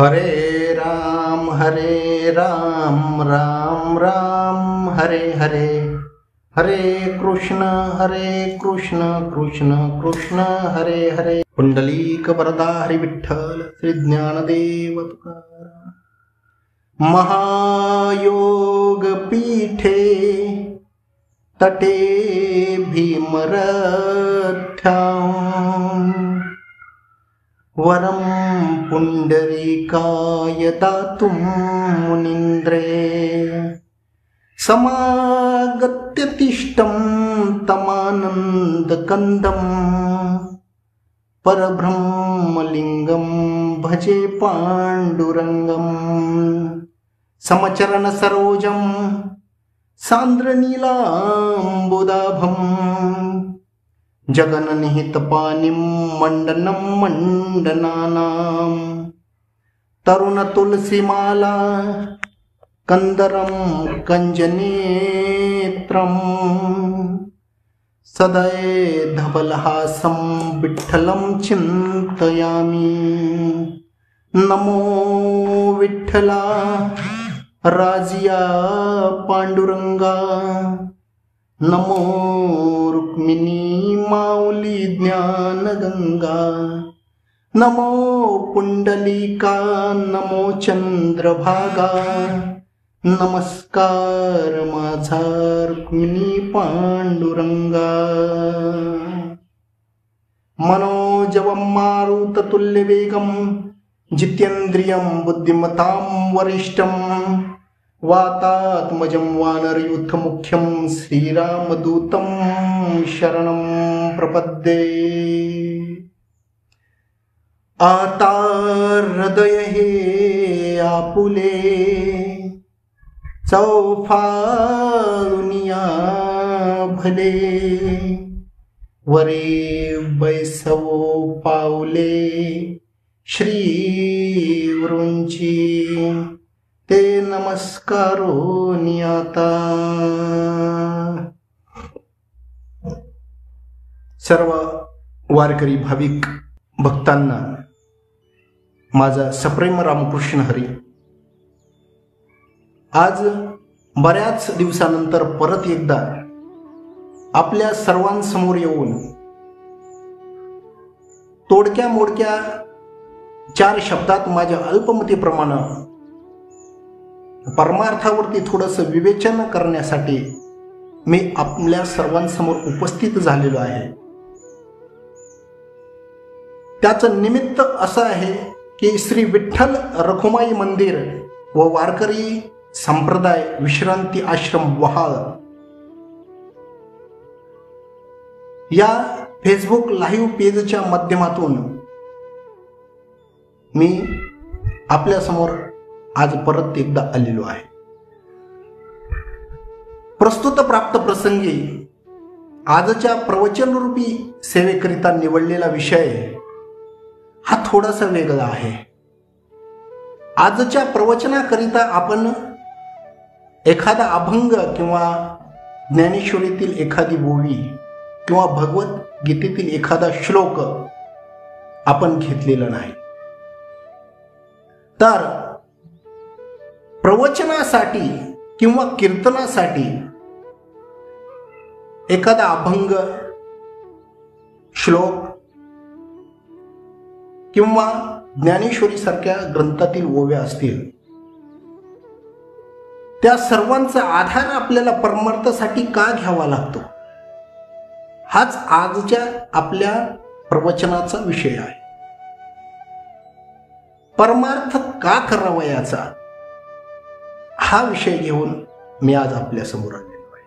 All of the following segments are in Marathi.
हरे राम राम राम हरे हरे, हरे कृष्ण कृष्ण कृष्ण हरे हरे. पुंडलीक वरदा हरी विठ्ठल श्री ज्ञानदेव तुकाराम. महायोग पीठे तटे भीमरथ्यां वरं पुंडरीकाय दातुं मुनीन्द्रे समागत्य तिष्ठं तमानन्दकन्दं परब्रह्मलिङ्गं भजे पाण्डुरङ्गं. समचरण सरोजं सान्द्रनीलाम्बुदाभं जगन्निहितपानिं मण्डनं मण्डनानां. तरुणतुलसीमाला कंदरं कञ्जनेत्रं सदैधवलहासं विठ्ठलं चिन्तयामि. नमो विठ्ठला राजिया पांडुरंगा, नमो रुक्मिणी माऊली ज्ञानगंगा. नमो पुंडलिका नमो चंद्रभागा, नमस्कार माझा रुक्मिणी पांडुरंगा. मनोजवं मारुततुल्यवेगं जितेन्द्रियं बुद्धिमतां वरिष्ठं वातात्मजं वानरयूथमुख्यं श्रीरामदूतं शरणं प्रपद्ये. आता हृदय हे आपुले चौफाळुनिया भले. वरे बैसवो पाऊले श्री गुरूंची ते नमस्कारो नियाता. सर्व वारकरी भाविक भक्तांना माझा सप्रेम रामकृष्ण हरी. आज बऱ्याच दिवसानंतर परत एकदा आपल्या सर्वांसमोर येऊन तोडक्या मोडक्या 4 शब्दात माझ्या अल्पमतीप्रमाणे परमार्थावरती थोडंसं विवेचन करण्यासाठी मी आपल्या सर्वांसमोर उपस्थित झालेलो आहे. त्याचं निमित्त असं आहे की श्री विठ्ठल रखुमाई मंदिर व वारकरी संप्रदाय विश्रांती आश्रम वहाळ या फेसबुक लाईव्ह पेजच्या माध्यमातून मी आपल्या समोर आज परत एकदा आलेलो आहे. प्रस्तुत प्राप्त प्रसंगी आजच्या प्रवचनरूपी सेवेकरिता निवडलेला विषय हा थोडासा वेगळा आहे. आजच्या प्रवचनाकरिता आपण एखादा अभंग किंवा ज्ञानेश्वरीतील एखादी ओवी किंवा भगवद्गीतेतील एखादा श्लोक आपण घेतलेला नाही. तर प्रवचनासाठी किंवा कीर्तनासाठी एखादा अभंग श्लोक किंवा ज्ञानेश्वरी सारख्या ग्रंथातील ओव्या असतील, त्या सर्वांचा आधार आपल्याला परमार्थासाठी का घ्यावा लागतो, हाच आजच्या आपल्या प्रवचनाचा विषय आहे. परमार्थ का करावा याचा हा विषय घेऊन मी आज आपल्या समोर आलेलो आहे.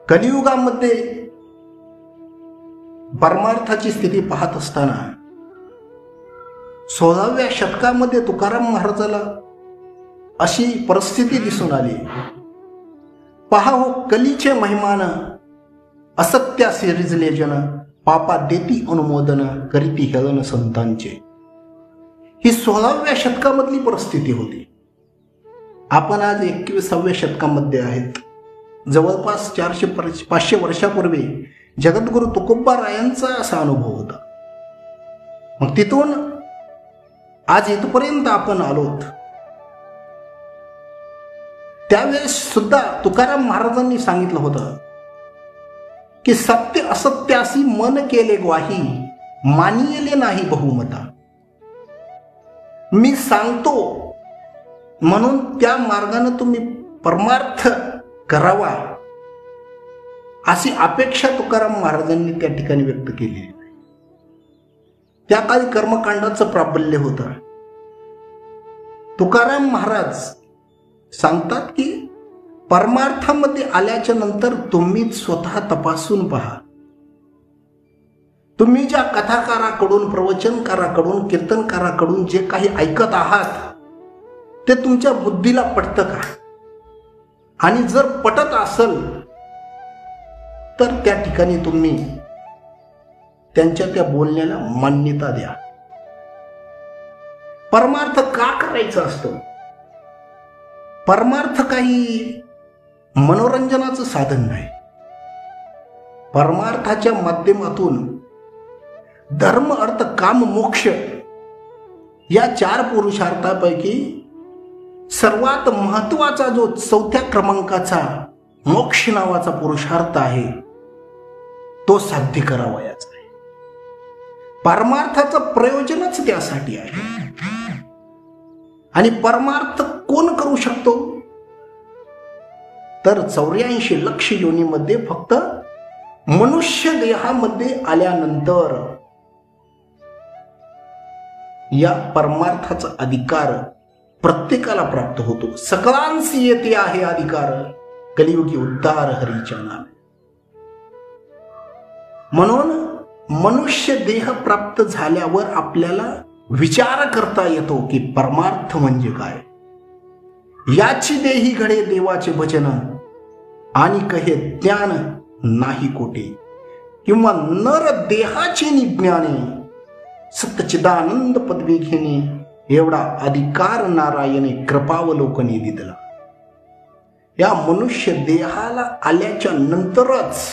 कलियुगामध्ये परमार्थाची स्थिती पाहत असताना 16व्या शतकामध्ये तुकाराम महाराजाला अशी परिस्थिती दिसून आली. पहा हो कलीचे महिमान असत्यासी रिजले जन, पापा देती अनुमोदन करीती हेळन संतांचे. ही 16व्या शतकामधली परिस्थिती होती. आपण आज 21व्या शतकामध्ये आहेत. जवळपास 400-500 वर्षापूर्वी जगद्गुरु तुकोबा रायांचा असा अनुभव होता. मग तिथून आज इथपर्यंत आपण आलोत. त्यावेळेस सुद्धा तुकाराम महाराजांनी सांगितलं होतं की सत्य असत्यासी मन केले ग्वाही, मानियले नाही बहुमता. मी सांगतो म्हणून त्या मार्गाने तुम्ही परमार्थ करावा अशी अपेक्षा तुकाराम महाराजांनी त्या ठिकाणी व्यक्त केली. त्या काळी कर्मकांडाचं प्राबल्य होतं. तुकाराम महाराज सांगतात की परमार्थामध्ये आल्याच्या नंतर तुम्ही स्वतः तपासून पहा. तुम्ही ज्या कथाकाराकडून, प्रवचनकाराकडून, कीर्तनकाराकडून जे काही ऐकत आहात ते तुमच्या बुद्धीला पटतं का? आणि जर पटत असेल तर त्या ठिकाणी तुम्ही त्यांच्या त्या बोलण्याला मान्यता द्या. परमार्थ का करायचं असतं? परमार्थ काही मनोरंजनाचं साधन नाही. परमार्थाच्या माध्यमातून धर्म, अर्थ, काम, मोक्ष या 4 पुरुषार्थापैकी सर्वात महत्वाचा जो 4थ्या क्रमांकाचा मोक्ष नावाचा पुरुषार्थ आहे तो साध्य करावयाचा आहे. परमार्थाचं प्रयोजनच त्यासाठी आहे. आणि परमार्थ कोण करू शकतो? तर 84 लक्ष योनीमध्ये फक्त मनुष्य देहामध्ये आल्यानंतर या परमार्थाचा अधिकार प्रत्येकाला प्राप्त होतो. सकळांसी येते आहे अधिकार, कलियुगी उद्धार हरीच्या नामे. म्हणून मनुष्य देह प्राप्त झाल्यावर आपल्याला विचार करता येतो की परमार्थ म्हणजे काय. याची देही घडे देवाचे भजन, आणि कहे ज्ञान नाही कोटे. किंवा नर देहाचे निज्ञाने, सच्चिदानंद पदवी घेणे, एवढा अधिकार नारायणे कृपावलोकने दिदला. या मनुष्य देहाला आल्याच्या नंतरच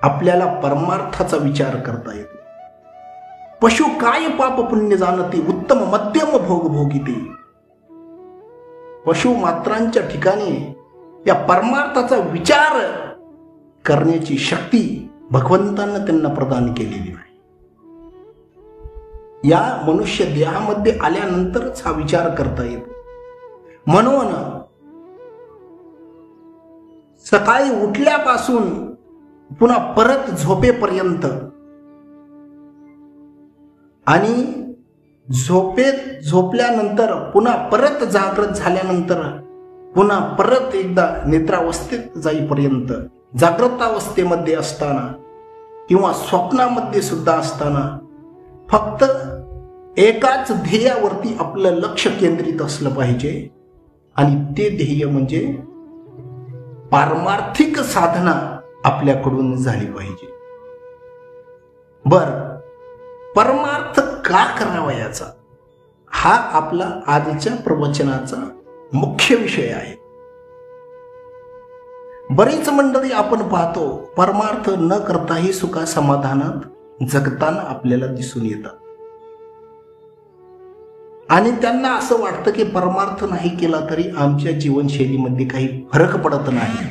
आपल्याला परमार्थाचा विचार करता येतो. पशु काय पाप पुण्य जाणते, उत्तम मध्यम भोग भोगिते. पशु मात्रांच्या ठिकाणी या परमार्थाचा विचार करण्याची शक्ती भगवंतानं त्यांना प्रदान केलेली आहे. या मनुष्य देहामध्ये आल्यानंतरच हा विचार करता येतो. म्हणून सकाळी उठल्यापासून पुन्हा परत झोपेपर्यंत आणि झोपल्यानंतर पुन्हा परत जागृत झाल्यानंतर पुन्हा परत एकदा निद्रावस्थेत जाईपर्यंत, जागृतावस्थेमध्ये असताना किंवा स्वप्नामध्ये सुद्धा असताना फक्त एकाच ध्येयावरती आपलं लक्ष केंद्रित असलं पाहिजे. आणि ते ध्येय म्हणजे पारमार्थिक साधना आपल्याकडून झाली पाहिजे. परमार्थ का करावयाचा हा आपला आजच्या प्रवचनाचा मुख्य विषय आहे. बरीच मंडळी आपण पाहतो परमार्थ न करताही सुखा समाधानात जगताना आपल्याला दिसून येतात. आणि त्यांना असं वाटतं की परमार्थ नाही केला तरी आमच्या जीवनशैलीमध्ये काही फरक पडत नाही.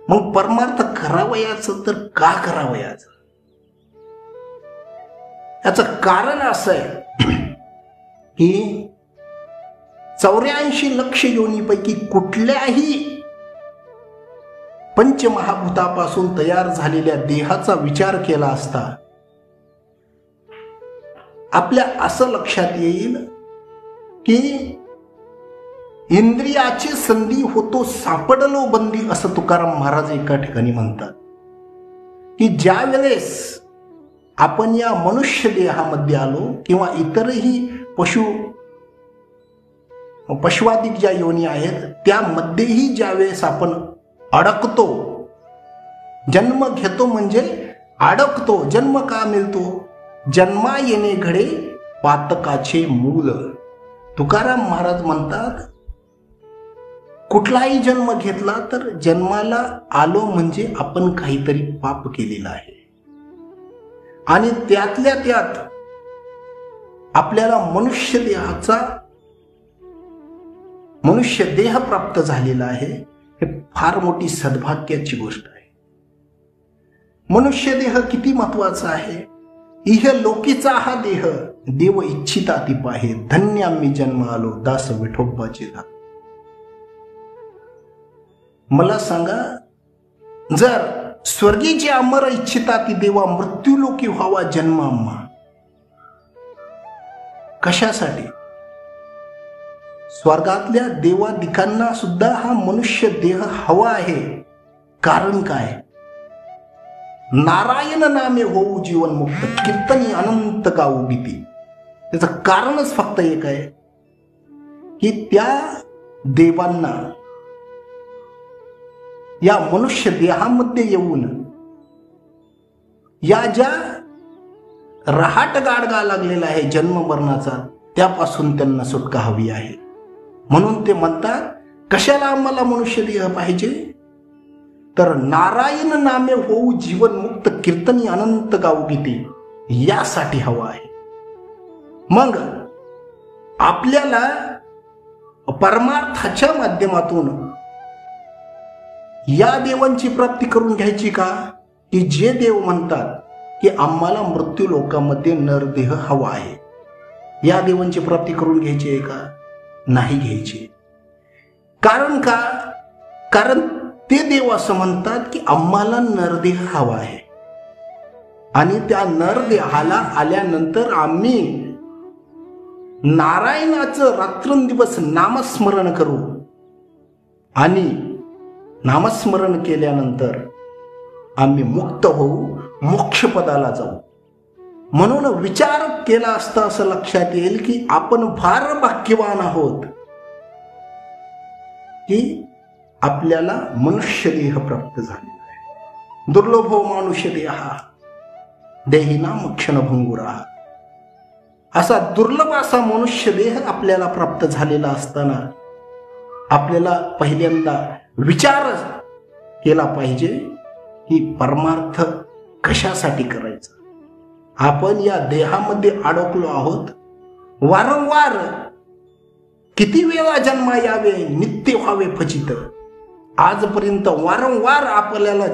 मग परमार्थ करावयाचं तर का करावयाचं? याचं कारण असं आहे की 84 लक्ष योनीपैकी कुठल्याही पंचमहाभूतापासून तयार झालेल्या देहाचा विचार केला असता आपल्या असं लक्षात येईल की इंद्रियाची संधी होतो सापडलो बंदी, असं तुकाराम महाराज एका ठिकाणी म्हणतात की ज्या वेळेस आपण या मनुष्य देहामध्ये आलो किंवा इतरही पशुवादिक ज्या योनी आहेत त्यामध्येही ज्या वेळेस आपण अडकतो, जन्म घेतो म्हणजे अडकतो. जन्म का मिळतो? जन्मा येणे घडे पातकाचे मूल. तुकाराम महाराज म्हणतात कुठलाही जन्म घेतला तर जन्माला आलो म्हणजे आपण काहीतरी पाप केलेलं आहे. आणि त्यातल्या त्यात आपल्याला मनुष्य देह प्राप्त झालेला आहे, हे फार मोठी सद्भाग्याची गोष्ट आहे. मनुष्य देह किती महत्वाचा आहे. इह लोकीचा हा देह देव इच्छिता ती पाहे, धन्य आम्ही जन्म आलो दास विठोबाचे धाम. मला सांगा, जर स्वर्गीचे अमर इच्छिता ती देवा, मृत्यूलोकी व्हावा जन्म आम्हा, कशासाठी? स्वर्गातल्या देवादिकांना सुद्धा हा मनुष्य देह हवा आहे. कारण काय? नारायण नामे होऊ जीवन मुक्त, कीर्तनी अनंत गाऊ गीती. त्याचं कारणच फक्त एक आहे की त्या देवांना या मनुष्य देहामध्ये येऊन या ज्या रहाट गाडगा लागलेला आहे जन्म मरणाचा, त्यापासून त्यांना सुटका हवी आहे. म्हणून ते म्हणतात, कशाला आम्हाला मनुष्य देह पाहिजे? तर नारायण नामे होऊ जीवन मुक्त, कीर्तनी अनंत गाऊ गीती, यासाठी हवा आहे. मग आपल्याला परमार्थाच्या माध्यमातून या देवांची प्राप्ती करून घ्यायची का? की जे देव म्हणतात की आम्हाला मृत्यू लोकामध्ये नरदेह हवा आहे, या देवांची प्राप्ती करून घ्यायची आहे का? नाही घ्यायची. कारण का? कारण ते देव असं म्हणतात की आम्हाला नरदेह हवा आहे, आणि त्या नरदेहाला आल्यानंतर आम्ही नारायणाचं रात्रंदिवस नामस्मरण करू, आणि नामस्मरण केल्यानंतर आम्ही मुक्त होऊ, मोक्षपदाला जाऊ. म्हणून विचार केला असता असं लक्षात येईल की आपण फार भाग्यवान आहोत की आपल्याला मनुष्य देह प्राप्त झालेला आहे. दुर्लभो मनुष्य देहा देहिनाम क्षणभंगुरा, असा दुर्लभ असा मनुष्य देह आपल्याला प्राप्त झालेला असताना आपल्याला पहिल्यांदा विचार केला पाहिजे की परमार्थ कशासाठी करायचा. आपण या देहामध्ये अडकलो आहोत. वारंवार किती वेळा जन्म यावे, नित्य व्हावे फजित. आजपर्यंत वारंवार आपल्याला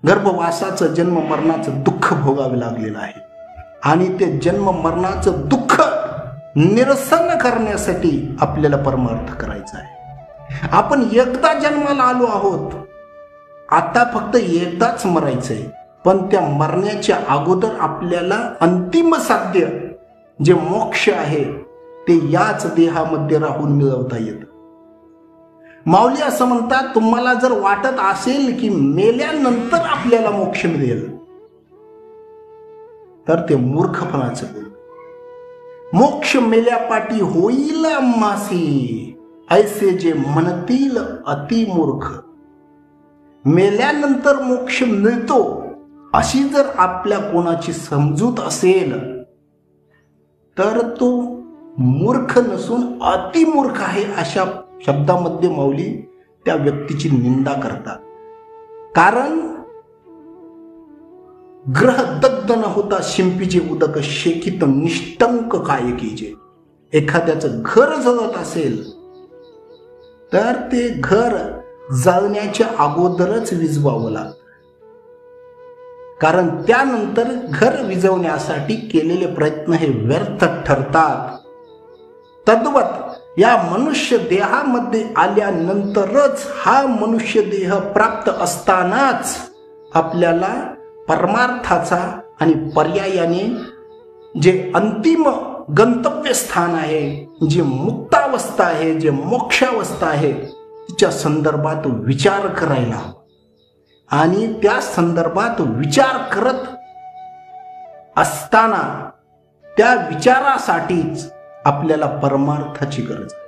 गर्भवासाचं जन्म मरणाचं दुःख भोगावे लागलेलं आहे, आणि ते जन्म मरणाचं दुःख निरसन करण्यासाठी आपल्याला परमार्थ करायचा आहे. आपण एकदा जन्माला आलो आहोत, आता फक्त एकदाच मरायचंय, पण त्या मरण्याच्या अगोदर आपल्याला अंतिम साध्य जे मोक्ष आहे ते याच देहामध्ये राहून मिळवता येतं. माऊली असं म्हणतात, तुम्हाला जर वाटत असेल की मेल्यानंतर आपल्याला मोक्ष मिळेल, तर ते मूर्खपणाचं बोल. मोक्ष मेल्यापाटी होईल आम्हासी, ऐसे जे म्हणतील अतिमूर्ख. मेल्यानंतर मोक्ष मिळतो अशी जर आपल्या कोणाची समजूत असेल तर तो मूर्ख नसून अतिमूर्ख आहे, अशा शब्दामध्ये माऊली त्या व्यक्तीची निंदा करतात. कारण ग्रह दग्ध न होता शिंपीचे उदक, शेकीत निष्टंक काय कीजे. एखाद्याचं घर जळत असेल तर ते घर जळण्याच्या अगोदरच विझवावं लागतं, कारण त्यानंतर घर विझवण्यासाठी केलेले प्रयत्न हे व्यर्थ ठरतात. तद्वत या मनुष्य देहामध्ये आल्यानंतरच हा मनुष्य देह प्राप्त असतानाच आपल्याला परमार्थाचा आणि पर्यायाने जे अंतिम गंतव्य स्थान आहे, जी मुक्तावस्था आहे, जे मोक्षावस्था आहे, तिच्या संदर्भात विचार करायला हवा. आणि त्या संदर्भात विचार करत असताना त्या विचारासाठीच आपल्याला परमार्थाची गरज आहे.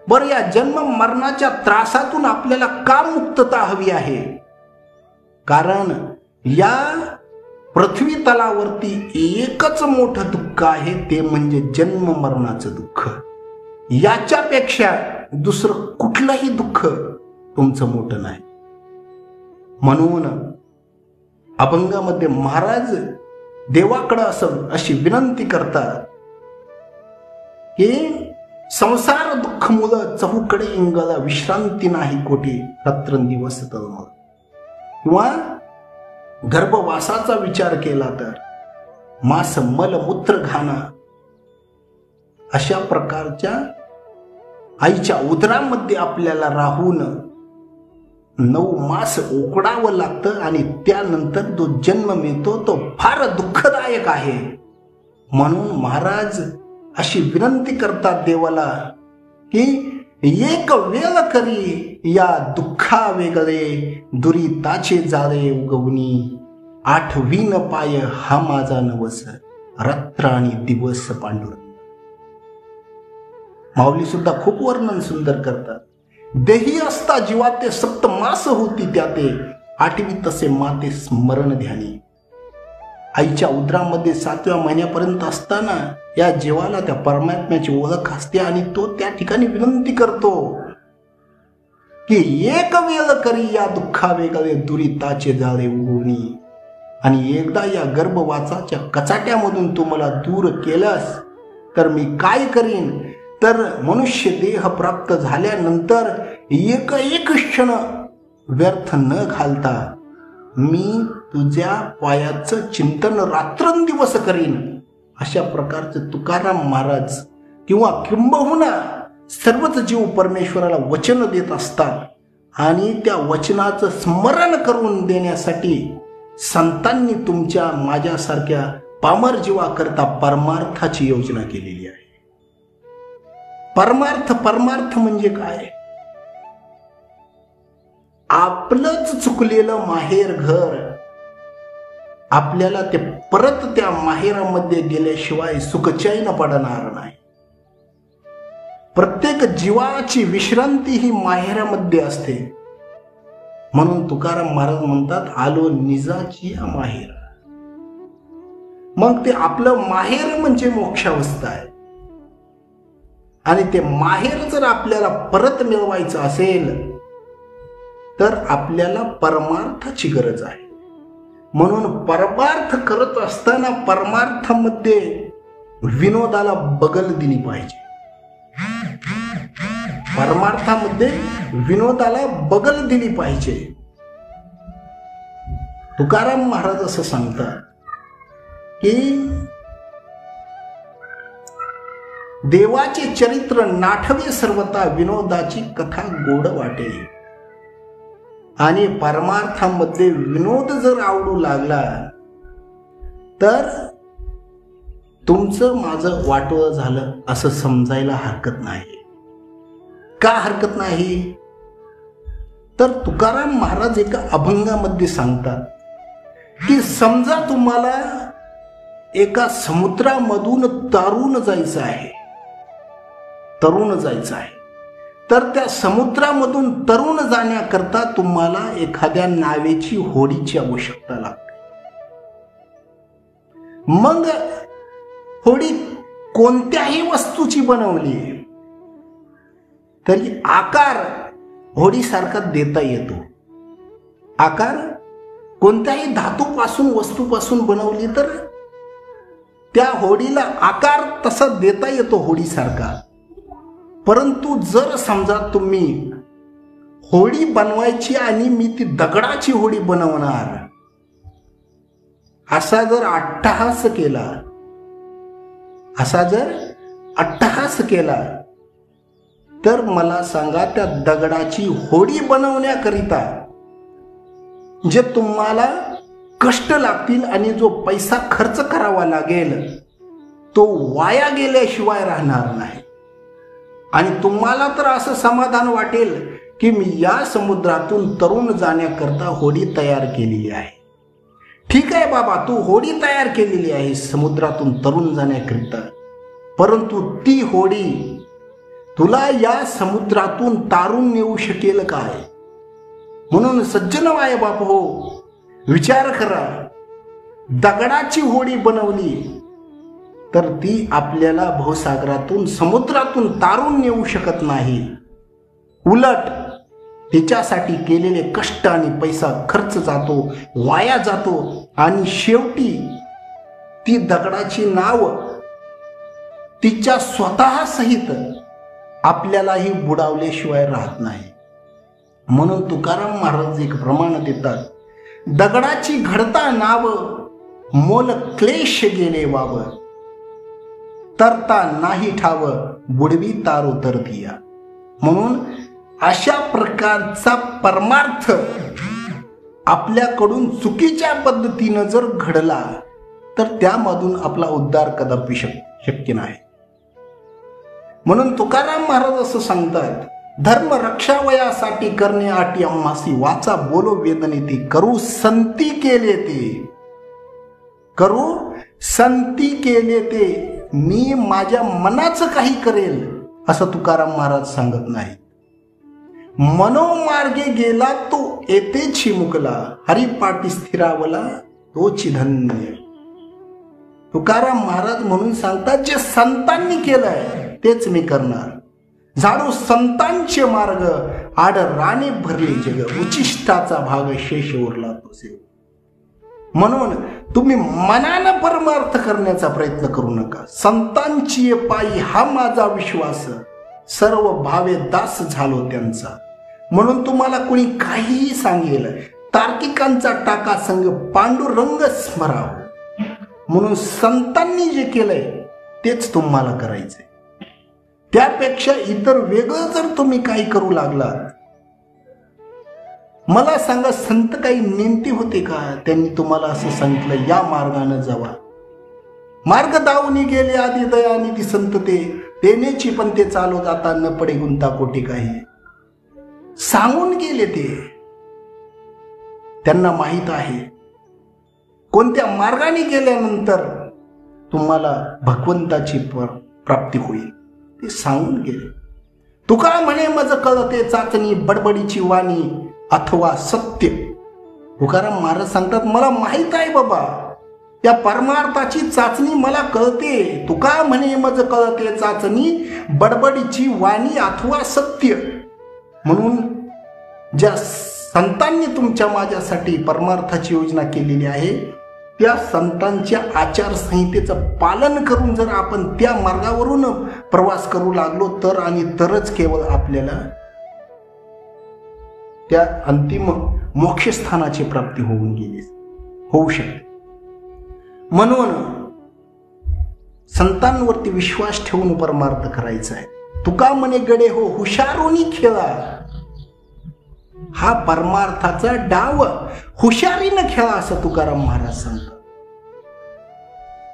बरं, या जन्म मरणाच्या त्रासातून आपल्याला का मुक्तता हवी आहे? कारण या पृथ्वी तलावरती एकच मोठं दुःख आहे, ते म्हणजे जन्म मरणाचं दुःख. याच्यापेक्षा दुसरं कुठलंही दुःख तुमचं मोठं नाही. म्हणून अभंगामध्ये महाराज देवाकडं असं अशी विनंती करतात की संसार दुःख मुलं चहूकडे इंगला, विश्रांती नाही कोटी रात्रंदिवस तळमळ. किंवा गर्भवासाचा विचार केला तर मास मल मूत्र घाना, अशा प्रकारच्या आईच्या उदरामध्ये आपल्याला राहून 9 मास उकडावं लागतं आणि त्यानंतर जो जन्म मिळतो तो फार दुःखदायक आहे. म्हणून महाराज अशी विनंती करतात देवाला की एक वेळ करी या दुःखा वेगळे, दुरिताचे जाळे उगवणी, आठवीन पाय हा माझा नवस, रात्र आणि दिवस पांडुरंग. माऊली सुद्धा खूप वर्णन सुंदर करतात. देही असता जीवा ते सप्त मास होती त्याते, आठवी तसे माते स्मरण ध्यानी. आईच्या उदरामध्ये 7व्या महिन्यापर्यंत असताना या जीवाला त्या परमात्म्याची ओळख असते आणि तो त्या ठिकाणी विनंती करतो की एक वेळ करी या दुःखा वेगळे, दुरिताचे जाळे उगवणी. आणि एकदा या गर्भवासाच्या कचाट्यामधून तू मला दूर केलंस तर मी काय करीन, तर मनुष्य देह प्राप्त झाल्यानंतर एक क्षण व्यर्थ न घालता मी तुझ्या पायाचं चिंतन रात्रंदिवस करीन. अशा प्रकारचे तुकाराम महाराज किंवा किंबहुना सर्वच जीव परमेश्वराला वचन देत असतात आणि त्या वचनाचं स्मरण करून देण्यासाठी संतांनी तुमच्या माझ्यासारख्या पामर जीवाकरता परमार्थाची योजना केलेली आहे. परमार्थ म्हणजे काय? आपलंच चुकलेलं माहेर घर आपल्याला ते परत त्या माहेरामध्ये गेल्याशिवाय सुखचैन पडणार नाही. प्रत्येक जीवाची विश्रांती ही माहेरामध्ये असते. म्हणून तुकाराम महाराज म्हणतात, आलो निजाची या माहेर. मग ते आपलं माहेर म्हणजे मोक्षावस्था आहे. आणि ते माहेर जर आपल्याला परत मिळवायचं असेल तर आपल्याला परमार्थाची गरज आहे. म्हणून परमार्थ करत असताना परमार्थामध्ये विनोदाला बगल दिली पाहिजे. परमार्थामध्ये विनोदाला बगल दिली पाहिजे. तुकाराम महाराज असं सांगतात की देवाचे चरित्र नाठवे सर्वता, विनोदाची कथा गोड वाटे. आणि परमार्थामध्ये विनोद जर आवडू लागला तर तुमचं माझं वाटोळं झालं असं समजायला हरकत नाही. का हरकत नाही? तर तुकाराम महाराज एका अभंगामध्ये सांगतात की समजा तुम्हाला एका समुद्रामधून तरुण जायचं आहे, तर त्या समुद्रामधून तरुण जाण्याकरता तुम्हाला एखाद्या नावेची, होडीची आवश्यकता लागते. मग होडी कोणत्याही वस्तूची बनवली तरी आकार होडीसारखा देता येतो. आकार कोणत्याही धातूपासून, वस्तूपासून बनवली तर त्या होडीला आकार तसा देता येतो होडीसारखा. परंतु जर समजा तुम्ही होडी बनवायची आणि मी ती दगडाची होडी बनवणार असा जर अट्टहास केला तर मला सांगा, त्या दगडाची होडी बनवण्याकरिता जे तुम्हाला कष्ट लागतील आणि जो पैसा खर्च करावा लागेल तो वाया गेल्याशिवाय राहणार नाही. आणि तुम्हाला तर असं समाधान वाटेल की मी या समुद्रातून तरुण जाण्याकरता होडी तयार केलेली आहे. ठीक आहे बाबा, तू होडी तयार केलेली आहे समुद्रातून तरुण जाण्याकरिता, परंतु ती होडी तुला या समुद्रातून तारून नेऊ शकेल काय? म्हणून सज्जन वाय बाप हो, विचार करा. दगडाची होडी बनवली तर ती आपल्याला भवसागरातून, समुद्रातून तारून नेऊ शकत नाही. उलट तिच्यासाठी केलेले कष्ट आणि पैसा खर्च जातो, वाया जातो आणि शेवटी ती दगडाची नाव तिच्या स्वतः सहित आपल्यालाही बुडावल्याशिवाय राहत नाही. म्हणून तुकाराम महाराज एक प्रमाण देतात, दगडाची घडता नाव मोल क्लेश गेले वाव, तरता नाही ठाव बुडवी तारो तर दिया. म्हणून अशा प्रकारचा परमार्थ आपल्याकडून चुकीच्या पद्धतीनं जर घडला तर त्यामधून आपला उद्धार कदापि शक्य नाही. म्हणून तुकाराम महाराज असं सांगतात, धर्म रक्षावयासाठी करणे आटी आम्हासी, वाचा बोलो वेदने ते, करू संती केले ते, करू संती केले ते, मी माझ्या मनाचं काही करेल असं तुकाराम महाराज सांगत नाही. मनोमार्गे गेला तो येतेची मुकला, हरिपाटी स्थिरावला तोची धन्य. तुकाराम महाराज म्हणून सांगतात, जे संतांनी केलंय तेच मी करणार. झाडू संतांचे मार्ग, आड राणे भरले जग, उचिष्टाचा भाग शेष उरला तो सेव. म्हणून तुम्ही मनानं परमार्थ करण्याचा प्रयत्न करू नका. संतांची पायी हा माझा विश्वास, सर्व भावे दास झालो त्यांचा. म्हणून तुम्हाला कोणी काहीही सांगेल, तार्किकांचा टाका संग पांडुरंग स्मराव. म्हणून संतांनी जे केलंय तेच तुम्हाला करायचंय. त्यापेक्षा इतर वेगळं जर तुम्ही काही करू लागलात, मला सांगा, संत काही नेमते होते का? त्यांनी तुम्हाला असं सांगितलं, या मार्गाने जावा. मार्ग दावून गेले आधी दयानिधी संत ते, तेनेची पण ते चालू जाता न पडे गुंता कोटी काही. सांगून गेले ते, त्यांना माहित आहे कोणत्या मार्गाने गेल्यानंतर तुम्हाला भगवंताची प्राप्ती होईल, ते सांगून गेले. तुका म्हणे मज कळते चाचणी, बडबडीची वाणी अथवा सत्य. तुकाराम महाराज सांगतात, मला माहित आहे बाबा, त्या परमार्थाची चाचणी मला कळते. तुका म्हणे मज कळते चाचणी, बडबडीची वाणी अथवा सत्य. म्हणून ज्या संतांनी तुमच्या माझ्यासाठी परमार्थाची योजना केलेली आहे, त्या संतांच्या आचारसंहितेचं पालन करून जर आपण त्या मार्गावरून प्रवास करू लागलो तर आणि तरच केवळ आपल्याला त्या अंतिम मोक्षस्थानाची प्राप्ती होऊ शकते. म्हणून संतांवरती विश्वास ठेवून परमार्थ करायचा आहे. तुका म्हणे गडे हो हुशारोनी खेळा, हा परमार्थाचा डाव हुशारीनं खेळा असं तुकाराम महाराज सांगतात.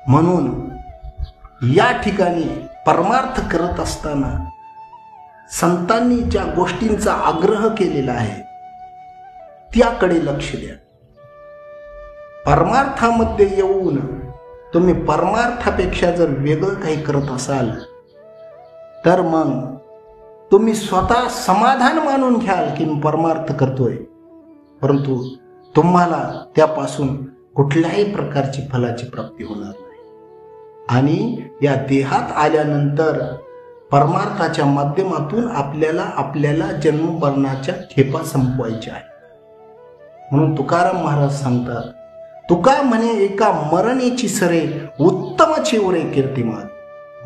म्हणून या ठिकाणी परमार्थ करत असताना संतांनी ज्या गोष्टींचा आग्रह केलेला आहे त्याकडे लक्ष द्या. परमार्थामध्ये येऊन तुम्ही परमार्थापेक्षा जर वेगळं काही करत असाल तर मग तुम्ही स्वतः समाधान मानून घ्याल की मी परमार्थ करतोय, परंतु तुम्हाला त्यापासून कुठल्याही प्रकारची फलाची प्राप्ती होणार नाही. आणि या देहात आल्यानंतर परमार्थाच्या माध्यमातून आपल्याला जन्म मरणाच्या खेपा संपवायच्या आहे. म्हणून तुकाराम महाराज सांगतात, तुका म्हणे एका मरणेची सरे, उत्तम चिवरे कीर्तिमान.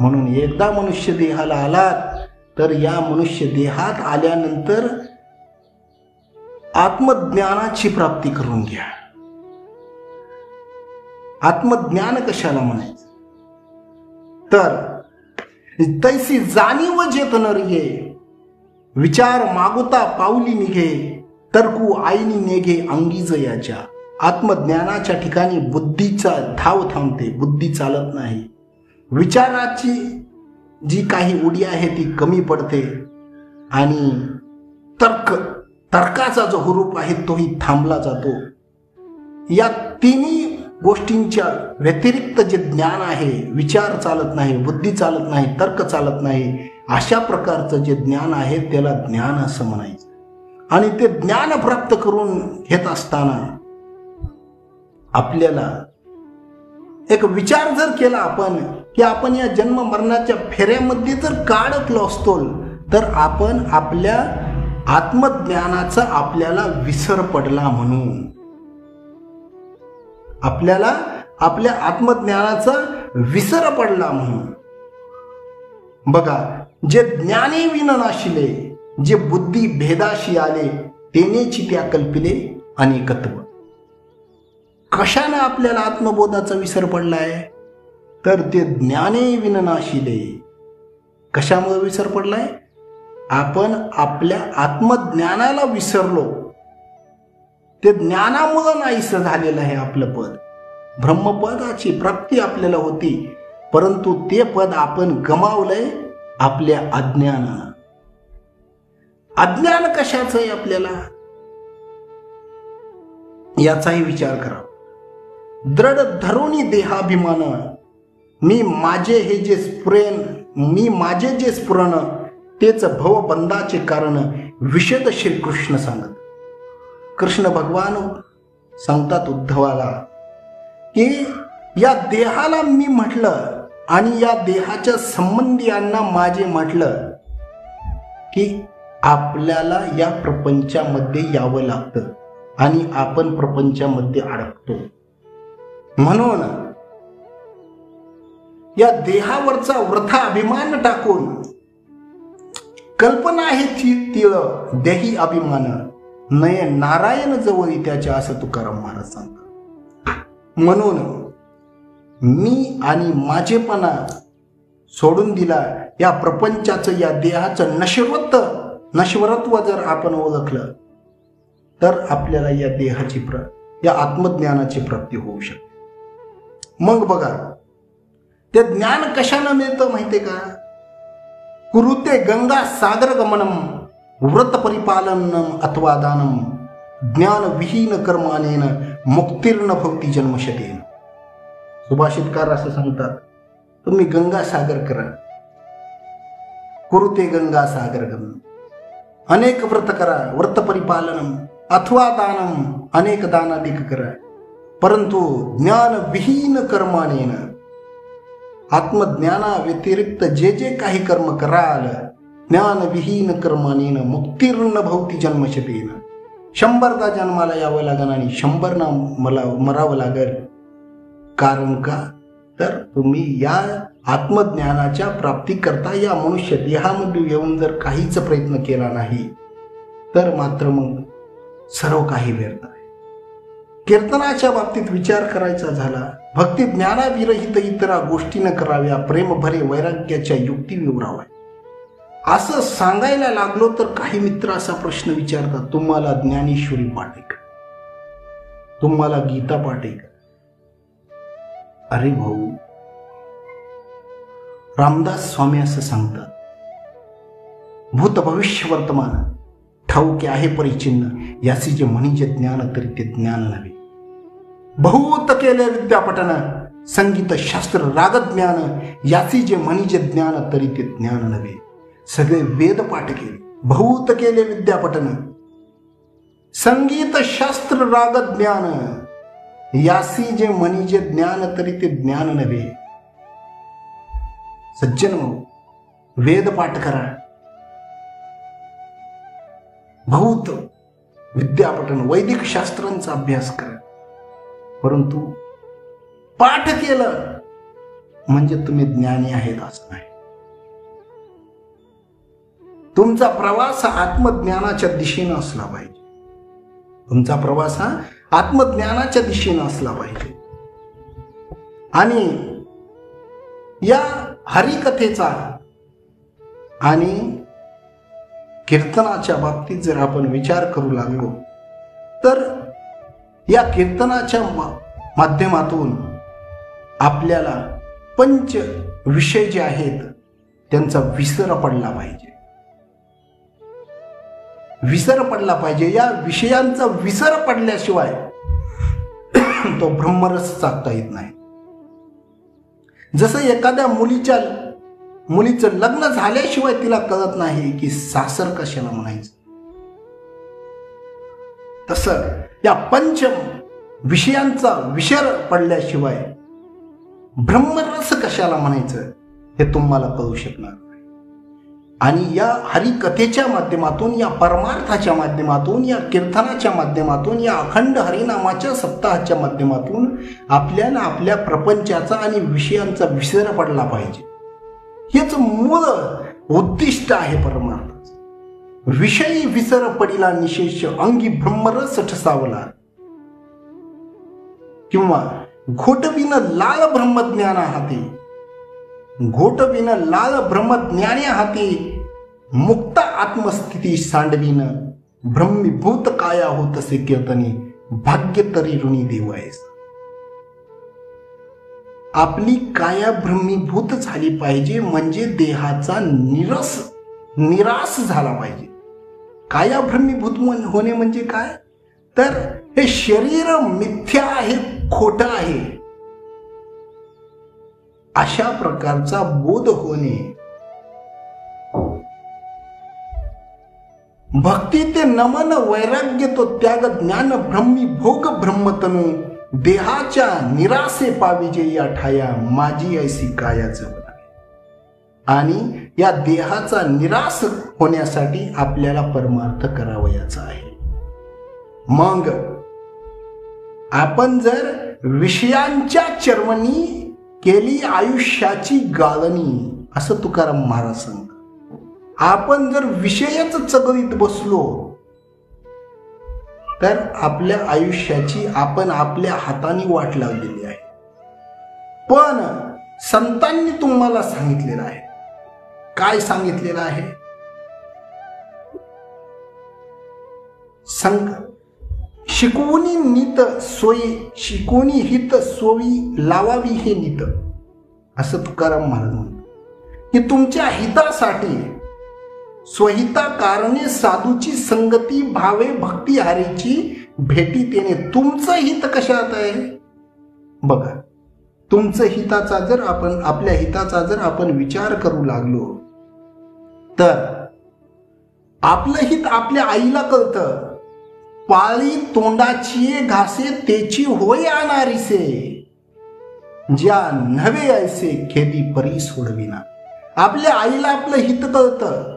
म्हणून एकदा मनुष्य देहाला आलात तर या मनुष्य देहात आल्यानंतर आत्मज्ञानाची प्राप्ती करून घ्या. आत्मज्ञान कशाला म्हणायचं तर, तैसी जाणीव जेत नरिये, विचार मागुता पाऊली निघे, तर्कू आईनी नेघे अंगीज याच्या. आत्मज्ञानाच्या ठिकाणी बुद्धीचा धाव थांबते, बुद्धी चालत नाही. विचाराची जी काही उडी आहे ती कमी पडते आणि तर्काचा जो हुरूप आहे तोही थांबला जातो. या तिन्ही गोष्टींच्या व्यतिरिक्त जे ज्ञान आहे, विचार चालत नाही, बुद्धी चालत नाही, तर्क चालत नाही, अशा प्रकारचं जे ज्ञान आहे त्याला ज्ञान असं म्हणायचं. आणि ते ज्ञान प्राप्त करून घेत असताना आपल्याला एक विचार जर केला आपण की आपण या जन्म मरणाच्या फेऱ्यामध्ये जर का अडकलो असतो तर आपण आपल्या आत्मज्ञानाचा आपल्याला विसर पडला म्हणून आपल्याला आपल्या आत्मज्ञानाचा विसर पडला म्हणून. बघा, जे ज्ञाने विन नाशिले, जे बुद्धी भेदाशी आले, तेनेची त्या कल्पिले अनेकत्व. कशाने आपल्याला आत्मबोधाचा विसर पडलाय? तर ते ज्ञाने विन नाशिले. कशामुळे विसर पडलाय? आपण आपल्या आत्मज्ञानाला विसरलो. ते ज्ञानामुळे नाहीसं झालेलं आहे आपलं पद. ब्रह्मपदाची प्राप्ती आपल्याला होती, परंतु ते पद आपण गमावलंय आपल्या अज्ञानानं. अज्ञान कशाचं आहे आपल्याला, याचाही विचार करा. दृढ धरुनी देहाभिमान, मी माझे जे स्फुरण तेच भवबंधाचे कारण, विशद श्रीकृष्ण सांगत. कृष्ण भगवान सांगतात उद्धवाला की या देहाला मी म्हटलं आणि या देहाच्या संबंधियांना माझे म्हटलं की आपल्याला या प्रपंचामध्ये यावं लागतं आणि आपण प्रपंचामध्ये अडकतो. म्हणून या देहावरचा वृथा अभिमान टाकून कल्पना आहे ती देही अभिमान, नये नारायण जवळ त्याच्या, असं तुकाराम महाराज सांगतात. म्हणून मी आणि माझेपणा सोडून दिला. या प्रपंचाचं, या देहाचं नश्वरत्व जर आपण ओळखलं तर आपल्याला या देहाची या आत्मज्ञानाची प्राप्ती होऊ शकते. मग बघा, ते ज्ञान कशानं मिळतं माहितीये का? कुरुते गंगा सागर गमनम व्रत परिपालनम अथवा दानम ज्ञान विहीन कर्मानेन मुक्तीर्न भवती जन्मशतेन. सुभाषितकार असं सांगतात, तुम्ही गंगा सागर करा, कुरुते गंगा सागर गमन, अनेक व्रत करा, व्रत परिपालनम अथवा दानम, अनेक दानादिक करा, परंतु ज्ञान विहीन कर्मानेन, आत्मज्ञाना व्यतिरिक्त जे जे काही कर्म कराल, ज्ञान विहीन कर्मानेन मुक्तीर्न भवती जन्मशतेन, 100दा जन्माला यावं लागेल आणि 100 मला मरावं लागेल. कारण का? तर तुम्ही या आत्मज्ञानाच्या प्राप्ती करता या मनुष्य देहामध्ये येऊन जर काहीच प्रयत्न केला नाही तर मात्र मग सर्व काही व्यर्थ आहे. कीर्तनाच्या बाबतीत विचार करायचा झाला, भक्ती ज्ञानाविरहित इतरा गोष्टी न कराव्या, प्रेम भरे वैराग्याच्या युक्ती विवराव्या. असं सांगायला लागलो तर काही मित्र असा प्रश्न विचारतात, तुम्हाला ज्ञानेश्वरी पाठ आहे का? तुम्हाला गीता पाठ आहे का? अरे भाऊ, रामदास स्वामी असं सांगतात, भूत भविष्य वर्तमान ठाऊके आहे परिचिन्न, याचे जे म्हणीचे ज्ञान तरी ते ज्ञान नव्हे. बहुत केले विद्यापठन संगीत शास्त्र राग ज्ञान, याचे जे म्हणीचे ज्ञान तरी ते ज्ञान नव्हे. सगळे वेद पाठ केले, बहुत केले विद्यापठन संगीत शास्त्र राग ज्ञान, यासी जे म्हणीचे ज्ञान तरी ते ज्ञान नव्हे. सज्जन वेद पाठ करा, बहुत विद्यापठन वैदिक शास्त्रांचा अभ्यास करा, परंतु पाठ केलं म्हणजे तुम्ही ज्ञानी आहेत असं नाही. तुमचा प्रवास आत्मज्ञानाच्या दिशेनं असला पाहिजे. तुमचा प्रवास हा आत्मज्ञानाच्या दिशेनं असला पाहिजे. आणि या हरिकथेचा आणि कीर्तनाच्या बाबतीत जर आपण विचार करू लागलो तर या कीर्तनाच्या माध्यमातून आपल्याला पंच विषय जे आहेत त्यांचा विसर पडला पाहिजे. विसर पडला पाहिजे. या विषयांचा विसर पडल्याशिवाय तो ब्रह्मरस चाकता येत नाही. जसं एखाद्या मुलीचं लग्न झाल्याशिवाय तिला कळत नाही की सासर कशाला म्हणायचं, तसं या पंच विषयांचा विसर पडल्याशिवाय ब्रह्मरस कशाला म्हणायचं हे तुम्हाला कळू शकणार नाही. आणि या हरिकथेच्या माध्यमातून, या परमार्थाच्या माध्यमातून, या कीर्तनाच्या माध्यमातून, या अखंड हरिनामाच्या सप्ताहाच्या माध्यमातून आपल्याला आपल्या प्रपंचाचा आणि विषयांचा विसर पडला पाहिजे. हेच मूळ उद्दिष्ट आहे परमार्थाचं. विषयी विसर पडिला निशेष, अंगी ब्रह्मरस ठसावला, किंवा घोटविन लाल ब्रह्मज्ञाना हाती, घोटविन लाल ब्रह्मज्ञाने हाती, मुक्त आत्मस्थिती सांडविन, ब्रह्मीभूत काया होतसे कीर्तनी, भाग्य तरी ऋणी देवायस. आपली काया ब्रह्मीभूत झाली पाहिजे, म्हणजे देहाचा निराश झाला पाहिजे. काया ब्रह्मीभूत होणे म्हणजे काय, तर हे शरीर मिथ्या आहे, खोटं आहे, अशा प्रकारचा बोध होणे. भक्ती ते नमन, वैराग्य तो त्याग, ज्ञान ब्रह्मी भोग ब्रह्मतनू, देहाच्या निरासे पाविजे या ठाया, माझी ऐसी कायाच बना. आणि या देहाचा निराश होण्यासाठी आपल्याला परमार्थ करावयाचा आहे. मग आपण जर विषयांच्या चरवणी केली आयुष्याची गाळणी, असं तुकाराम महाराज सांगतात. आपण जर विषयच चगळीत बसलो तर आपल्या आयुष्याची आपण आपल्या हाताने वाट लावलेली आहे. पण संतांनी तुम्हाला सांगितलेलं आहे. काय सांगितलेलं आहे? शिकवणी नीत सोयी, शिकवणी हित सोयी लावावी हे नीत, असं तुकाराम महाराज म्हणतात की तुमच्या हितासाठी स्वहिता कारणे साधूची संगती, भावे भक्ती हारीची भेटी तेने. तुमचं हित कशात आहे बघा. तुमचं हिताचा जर आपण, आपल्या हिताचा जर आपण विचार करू लागलो तर आपलं हित आपल्या आईला कळतं. पाळी तोंडाची घासे तेची होय आणारीसे, ज्या नव्हे ऐसे खेदी परी सोडविना. आपल्या आईला आपलं हित कळतं.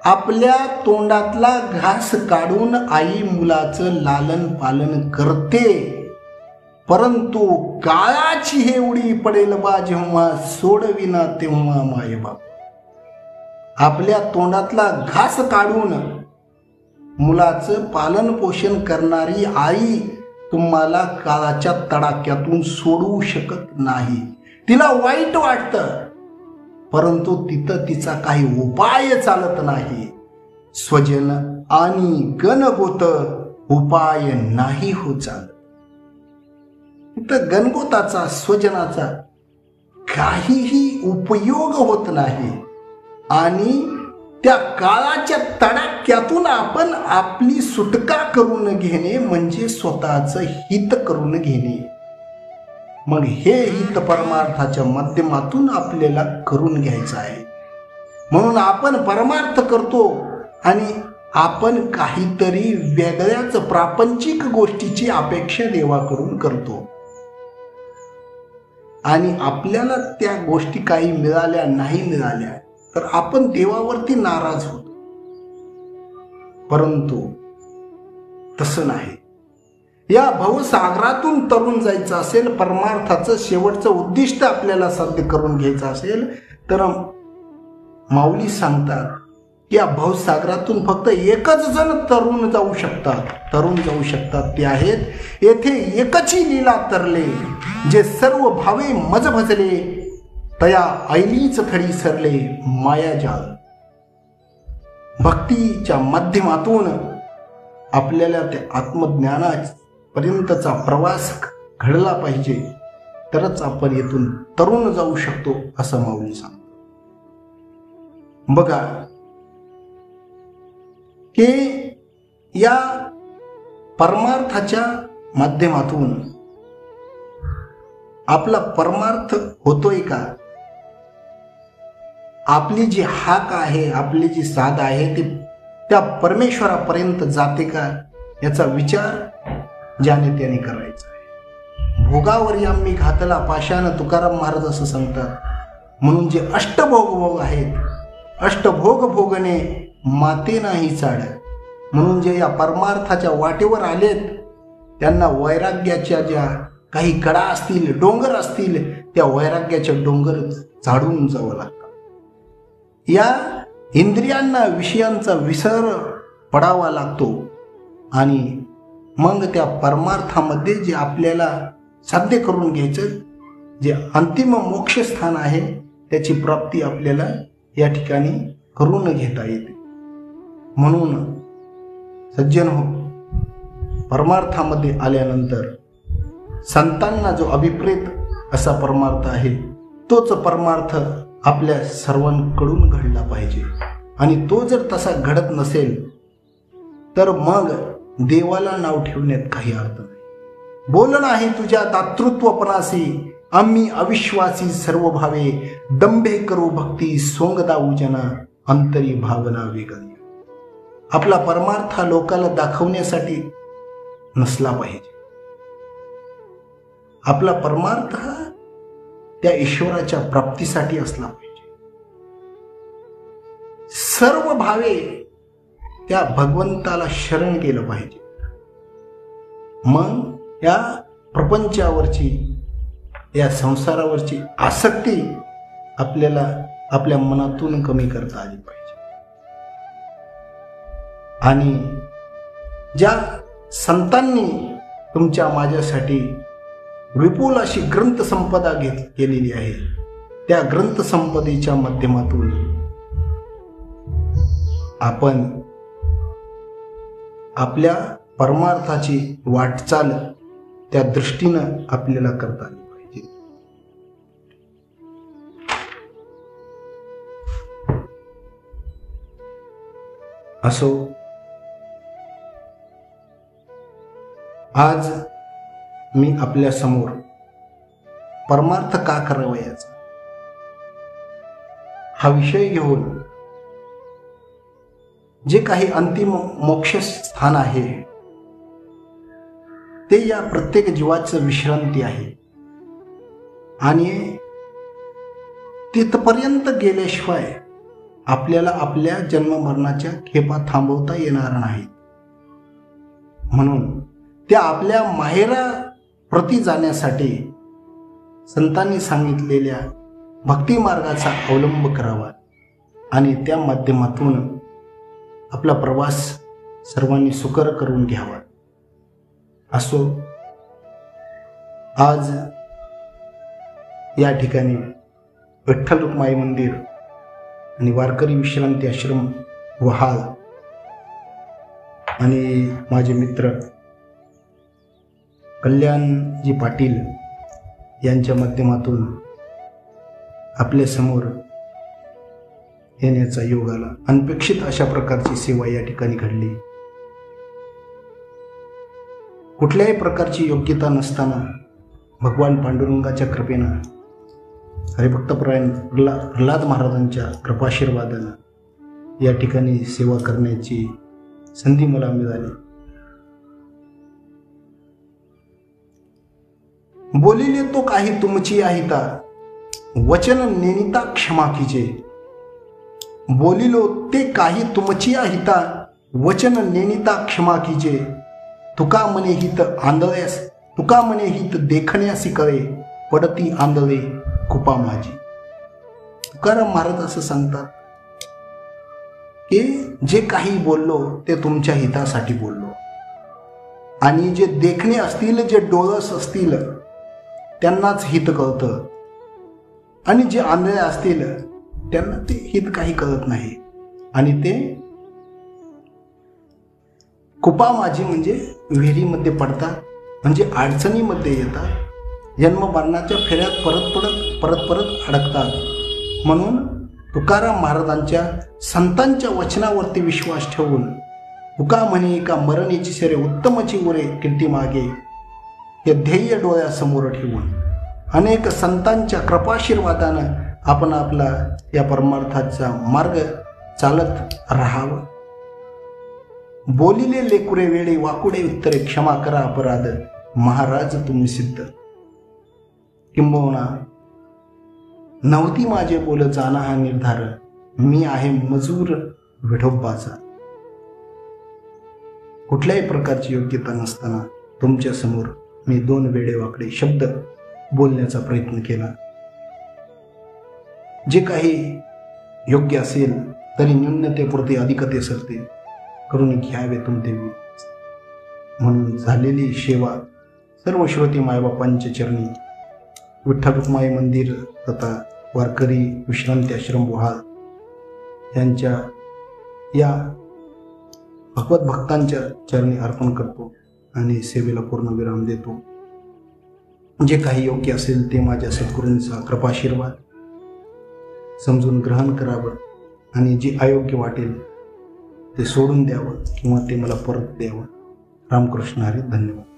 आपल्या तोंडातला घास काढून आई मुलाचं लालन पालन करते, परंतु काळाची हे उडी पडेल बा जेव्हा, सोडविना तेव्हा मायबाप. आपल्या तोंडातला घास काढून मुलाचं पालन पोषण करणारी आई तुम्हाला काळाच्या तडाख्यातून सोडवू शकत नाही. तिला वाईट वाटतं, परंतु तिथं तिचा काही उपाय चालत नाही. स्वजन आणि गणगोत उपाय नाही हो चालत. तिथं गणगोताचा, स्वजनाचा काहीही उपयोग होत नाही. आणि त्या काळाच्या तडाख्यातून आपण आपली सुटका करून घेणे म्हणजे स्वतःचं हित करून घेणे. मग हे हित परमार्थाच्या माध्यमातून आपल्याला करून घ्यायचं आहे. म्हणून आपण परमार्थ करतो आणि आपण काहीतरी वेगळ्याच प्रापंचिक गोष्टीची अपेक्षा देवाकडून करतो आणि आपल्याला त्या गोष्टी काही मिळाल्या नाही मिळाल्या तर आपण देवावरती नाराज होतो. परंतु तसं नाही. या भवसागरातून तरुण जायचं असेल, परमार्थाचं शेवटचं उद्दिष्ट आपल्याला साध्य करून घ्यायचं असेल तर माऊली सांगतात की या भवसागरातून फक्त एकच जण तरुण जाऊ शकतात. ते आहेत, येथे एकची लीला तरले, जे सर्व भावे मज भजले, तया ऐलीच थडी सरले मायाजाल. भक्तीच्या माध्यमातून आपल्याला त्या आत्मज्ञानापर्यंतचा प्रवास घडला पाहिजे, तरच आपण येथून तरुण जाऊ शकतो असं माऊली सांगतो. बघा की या परमार्थाच्या माध्यमातून आपला परमार्थ होतोय का? आपली जी हाक आहे, आपली जी साध आहे ती त्या परमेश्वरापर्यंत जाते का, याचा विचार ज्याने त्याने करायचा आहे. भोगावरी आम्ही घातला पाशान, तुकाराम महाराज असं सांगतात. म्हणून जे अष्टभोग आहेत अष्टभोग भोगणे माते नाही चाड. म्हणून जे या परमार्थाच्या वाटेवर आलेत त्यांना वैराग्याच्या ज्या काही कडा असतील, डोंगर असतील, त्या वैराग्याच्या डोंगर झाडून जावं लागतं. या इंद्रियांना विषयांचा विसर पडावा लागतो आणि मग त्या परमार्थामध्ये जे आपल्याला साध्य करून घ्यायचं, जे अंतिम मोक्षस्थान आहे, त्याची प्राप्ती आपल्याला या ठिकाणी करून घेता येते. म्हणून सज्जन हो, परमार्थामध्ये आल्यानंतर संतांना जो अभिप्रेत असा परमार्थ आहे, तोच परमार्थ आपल्या सर्वांकडून घडला पाहिजे. आणि तो जर तसा घडत नसेल तर मग देवाला नाव ठेवण्यात काही अर्थ नाही. बोल नाही तुझ्या दातृत्वपणासी, आम्ही अविश्वासी सर्व भावे, दंभे करू भक्ती सोंग दाऊ जना, अंतरी भावना वेगळी. आपला परमार्थ लोकाला दाखवण्यासाठी नसला पाहिजे. आपला परमार्थ हा त्या ईश्वराच्या प्राप्तीसाठी असला पाहिजे. सर्व भावे त्या भगवंताला शरण गेलं पाहिजे. मग या प्रपंचावरची, या संसारावरची आसक्ती आपल्याला आपल्या मनातून कमी करता आली पाहिजे. आणि ज्या संतांनी तुमच्या माझ्यासाठी विपुल अशी ग्रंथसंपदा केलेली आहे, त्या ग्रंथसंपदेच्या माध्यमातून आपण आपल्या परमार्थाची वाटचाल त्या दृष्टीनं आपल्याला करता आली पाहिजे. असो, आज मी आपल्या समोर परमार्थ का करावा याचा हा विषय घेऊन जे काही अंतिम मोक्ष स्थान आहे ते या प्रत्येक जीवाचं विश्रांती आहे. आणि तिथपर्यंत गेल्याशिवाय आपल्याला आपल्या जन्ममरणाच्या खेपा थांबवता येणार नाहीत. म्हणून त्या आपल्या माहेरा प्रती जाण्यासाठी संतांनी सांगितलेल्या भक्ती मार्गाचा अवलंब करावा आणि त्या माध्यमातून आपला प्रवास सर्वांनी सुकर करून घ्यावा. असो, आज या ठिकाणी विठ्ठल रुक्माई मंदिर आणि वारकरी विश्रांती आश्रम वहाळ आणि माझे मित्र कल्याणजी पाटील यांच्या माध्यमातून आपल्या समोर येण्याचा योग आला. अनपेक्षित अशा प्रकारची सेवा या ठिकाणी घडली. कुठल्याही प्रकारची योग्यता नसताना भगवान पांडुरंगाच्या कृपेनं, हरिभक्तपरायण प्रल्हाद महाराजांच्या कृपाशीर्वादानं या ठिकाणी सेवा करण्याची संधी मला मिळाली. बोलिले तो काही तुमची आहिता, वचन नेनिता क्षमा कीजे. बोलिलो ते काही तुमची आहिता, वचन नेनिता क्षमा कीजे. तुका मने हित आंधळ्यास, तुका मने हित देखण्यासी कळे, पडती आंधळे कृपा माझी. तुकाराम महाराज असं सांगतात की जे काही बोललो ते तुमच्या हितासाठी बोललो. आणि जे देखणे असतील, जे डोळस असतील त्यांनाच हित कळतं, आणि जे आंधळे असतील त्यांना ते हित काही कळत नाही. आणि ते कृपा माझी म्हणजे विहिरीमध्ये पडतात, म्हणजे अडचणीमध्ये येतात, जन्म मरणाच्या फेऱ्यात परत अडकतात. म्हणून तुकाराम महाराजांच्या संतांच्या वचनावरती विश्वास ठेवून, तुका म्हणे का मरणीची सेरे उत्तमची उरे कीर्ती मागे, हे ध्येय डोळ्यासमोर ठेवून अनेक संतांच्या कृपाशीर्वादानं आपण आपला या परमार्थाचा मार्ग चालत राहावं. बोलिले लेकुरे वेळे वाकुडे उत्तरे, क्षमा करा अपराध महाराज तुम्ही सिद्ध. किंबहुना नव्हती माझे बोल जाना हा निर्धार, मी आहे मजूर विठोबाचा. कुठल्याही प्रकारची योग्यता नसताना तुमच्या समोर मी 2 वेडेवाकडे शब्द बोलण्याचा प्रयत्न केला. जे काही योग्य असेल तरी न्यूनतेपुरते अधिकतेसाठी करून घ्यावे तुमचे. म्हणून झालेली सेवा सर्व श्रोते मायबापांच्या चरणी, विठ्ठल रुक्माई मंदिर तथा वारकरी विश्रांती आश्रम वहाल यांच्या या भगवत भक्तांच्या चरणी अर्पण करतो आणि सेवेला पूर्ण विराम देतो. जे काही योग्य असेल ते माझ्या सद्गुरूंचा कृपाशीर्वाद समजून ग्रहण करावं आणि जे अयोग्य वाटेल ते सोडून द्यावं किंवा ते मला परत द्यावं. रामकृष्ण हरी. धन्यवाद.